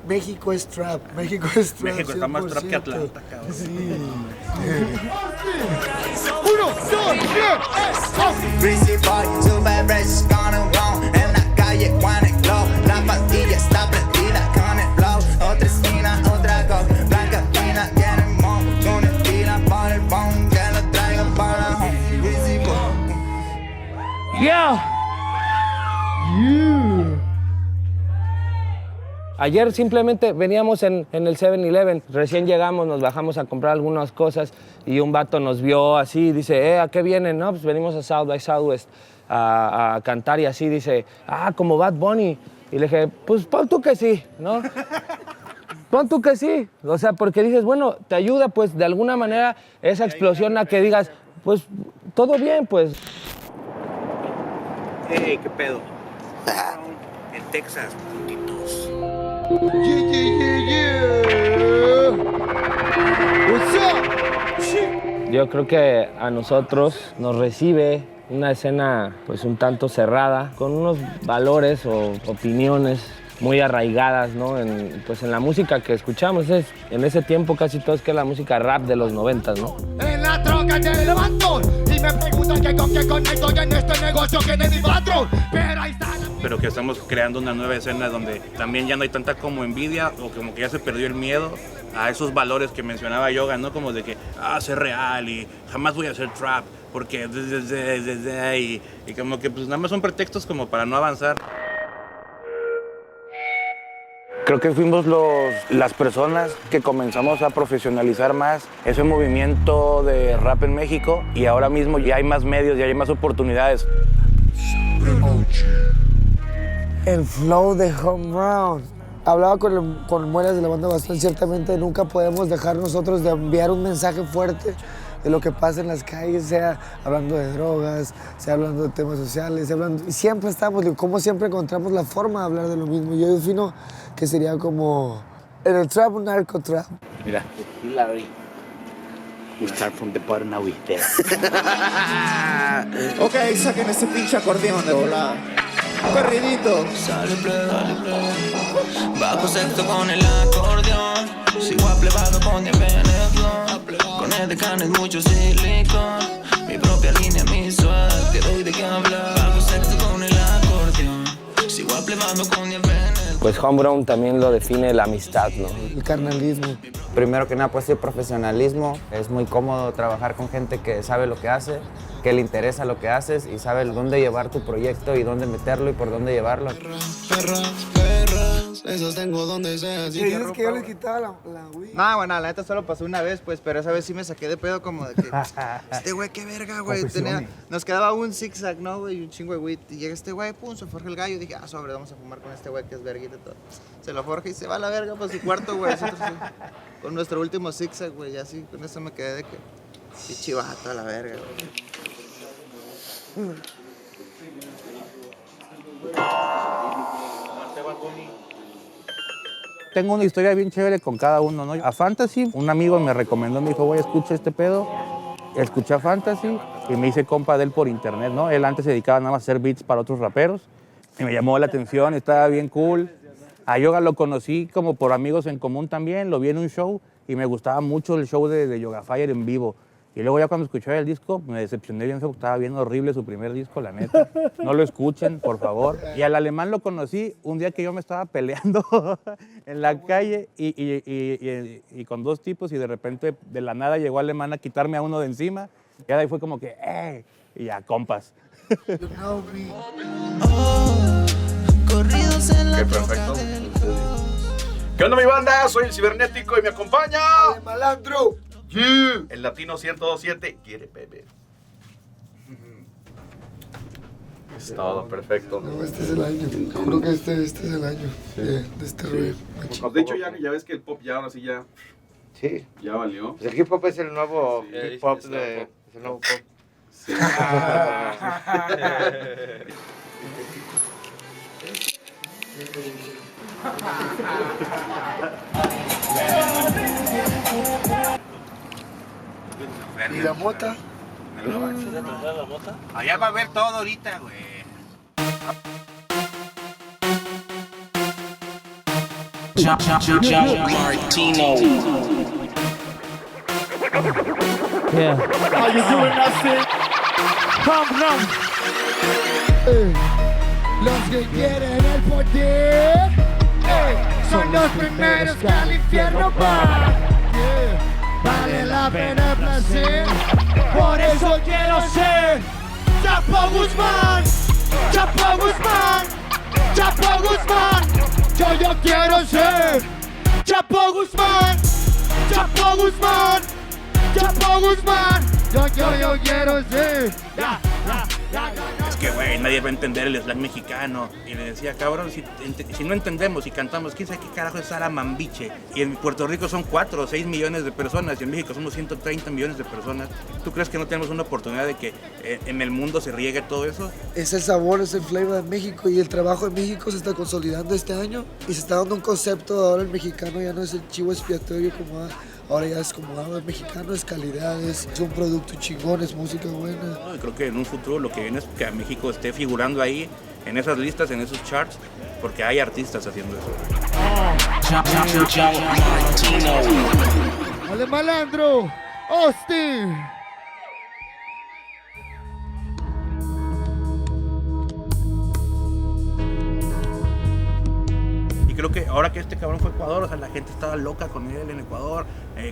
México es trap, México es trap. México está más trap que Atlanta, cabrón. Sí. 1, 2, 3. Principal, super fresh, con el wow. En la calle, Juan el Glow. La pastilla está prendida con el flow. Otra esquina, otra go. Blanca fina, tiene mo. Con estira por el phone. Que lo traigo para home. Principal. ¡Yeah! Ayer simplemente veníamos en el 7-Eleven, recién llegamos, nos bajamos a comprar algunas cosas y un vato nos vio así, dice, ¿a qué vienen? No, pues venimos a South by Southwest a cantar y así, dice, como Bad Bunny. Y le dije, pues pon tú que sí, ¿no? Pon tú que sí, o sea, porque dices, bueno, te ayuda pues de alguna manera esa explosión a que digas, pues todo bien, pues. Hey, ¿qué pedo? En Texas, puntitos. Yo creo que a nosotros nos recibe una escena pues un tanto cerrada, con unos valores o opiniones muy arraigadas, ¿no? En la música que escuchamos. En ese tiempo casi todo es que la música rap de los 90, ¿no? En la troca te levanto y me preguntan que con qué conecto en este negocio que es mi patrón. Pero ahí está Pero que estamos creando una nueva escena donde también ya no hay tanta como envidia o como que ya se perdió el miedo a esos valores que mencionaba Yoga, ¿no? Como de que, ser real y jamás voy a hacer trap porque y como que pues nada más son pretextos como para no avanzar. Creo que fuimos las personas que comenzamos a profesionalizar más ese movimiento de rap en México y ahora mismo ya hay más medios, ya hay más oportunidades. El flow de Home Run. Hablaba con Muelas de la banda Bastón, ciertamente nunca podemos dejar nosotros de enviar un mensaje fuerte de lo que pasa en las calles, sea hablando de drogas, sea hablando de temas sociales, y siempre estamos, como siempre encontramos la forma de hablar de lo mismo. Yo defino que sería como en el trap, un narco-trap. Mira, Hillary. We start from the bottom, now we there. Ok, saquen ese pinche acordeón de volada. Corridito. Sale plebe, bajo sexto con el acordeón. Sigo aplevado con diabetes, con el decano es mucho silicón. Mi propia línea, mi suerte, doy de qué hablar. Bajo sexto con el acordeón. Sigo aplevado con diabetes. Pues Homegrown también lo define la amistad, ¿no? El carnalismo. Primero que nada, pues el profesionalismo. Es muy cómodo trabajar con gente que sabe lo que hace, que le interesa lo que haces y sabe dónde llevar tu proyecto y dónde meterlo y por dónde llevarlo. Perras, esas tengo donde sea. ¿Qué dices que yo les quitaba la weed? No, bueno, la neta solo pasó una vez, pues, pero esa vez sí me saqué de pedo como de que, este güey, qué verga, güey. Nos quedaba un zigzag, ¿no, güey? Y un chingo de weed. Y llega este güey, pum, se forja el gallo. Y dije, sobre, vamos a fumar con este güey que es verguita y todo. Se lo forja y se va a la verga para su cuarto, güey. Nosotros, con nuestro último zigzag, güey, y así, con eso me quedé de que, sí, chivato a la verga, güey. Tengo una historia bien chévere con cada uno, ¿no? A Fantasy, un amigo me recomendó, me dijo, güey, escucha este pedo. Escuché a Fantasy y me hice compa de él por internet, ¿no? Él antes se dedicaba nada más a hacer beats para otros raperos y me llamó la atención, estaba bien cool. A Yoga lo conocí como por amigos en común también, lo vi en un show y me gustaba mucho el show de Yoga Fire en vivo. Y luego ya cuando escuché el disco me decepcioné bien, estaba bien horrible su primer disco, la neta. No lo escuchen, por favor. Y al alemán lo conocí un día que yo me estaba peleando en la calle y con dos tipos y de repente de la nada llegó alemán a quitarme a uno de encima. Y ahí fue como que, ¡eh! Y ya, compas. Corridos en la Qué perfecto. ¿Qué onda, mi banda? Soy el Cibernético y me acompaña ¡El malandro! el Latino 1027. Quiere beber. Es todo, perfecto. No, este es el año. Juro que este es el año de este rollo. Pues de hecho, ya ves que el pop ya ahora sí ya. Sí. Ya valió. Pues el hip hop es el nuevo hip hop es el nuevo pop. Sí. ¿Y la mota? Allá va a ver todo ahorita, güey. Martino. Yeah. How you doing, Nasty? Come now. Los que quieren el poder Son los primeros que al infierno van. vale la pena el placer. Por eso quiero ser Chapo Guzmán, Chapo Guzmán, Chapo Guzmán. Yo quiero ser Chapo Guzmán, Chapo Guzmán, Chapo Guzmán. Yo quiero ser. Es que, güey, nadie va a entender el slang mexicano. Y le decía, cabrón, si no entendemos y cantamos, ¿quién sabe qué carajo es Sara Mambiche? Y en Puerto Rico son 4 o 6 millones de personas y en México somos 130 millones de personas. ¿Tú crees que no tenemos una oportunidad de que en el mundo se riegue todo eso? Es el sabor, es el flavor de México y el trabajo de México se está consolidando este año y se está dando un concepto de ahora el mexicano ya no es el chivo expiatorio como ahora ya es como el mexicano es calidad, es un producto chingón, es música buena. No, y creo que en un futuro lo que viene es que a México esté figurando ahí en esas listas, en esos charts, porque hay artistas haciendo eso. Martino. ¡Ale malandro! ¡Austin! Y creo que ahora que este cabrón fue a Ecuador, o sea, la gente estaba loca con él en Ecuador,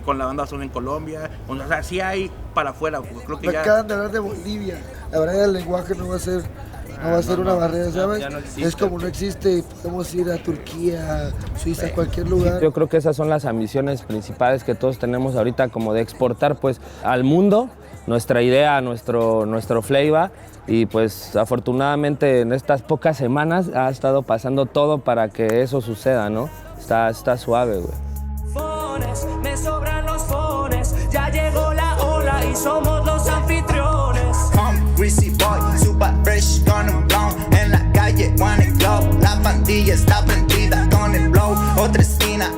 con la banda Son en Colombia, o sea, sí hay para afuera, pues creo que Me ya... acaban de hablar de Bolivia, la verdad el lenguaje no va a ser una barrera, ¿sabes? ya no existe. Es como no existe y podemos ir a Turquía, Suiza, a cualquier lugar. Yo creo que esas son las ambiciones principales que todos tenemos ahorita, como de exportar pues al mundo nuestra idea, nuestro flavor. Y pues afortunadamente en estas pocas semanas ha estado pasando todo para que eso suceda, ¿no? Está suave, güey. Fones, me sobran los fones. Ya llegó la ola y somos los anfitriones. Come, greasy boy, super fresh con un blow. En la calle, one and glow. La pandilla está prendida con el blow. Otra esquina,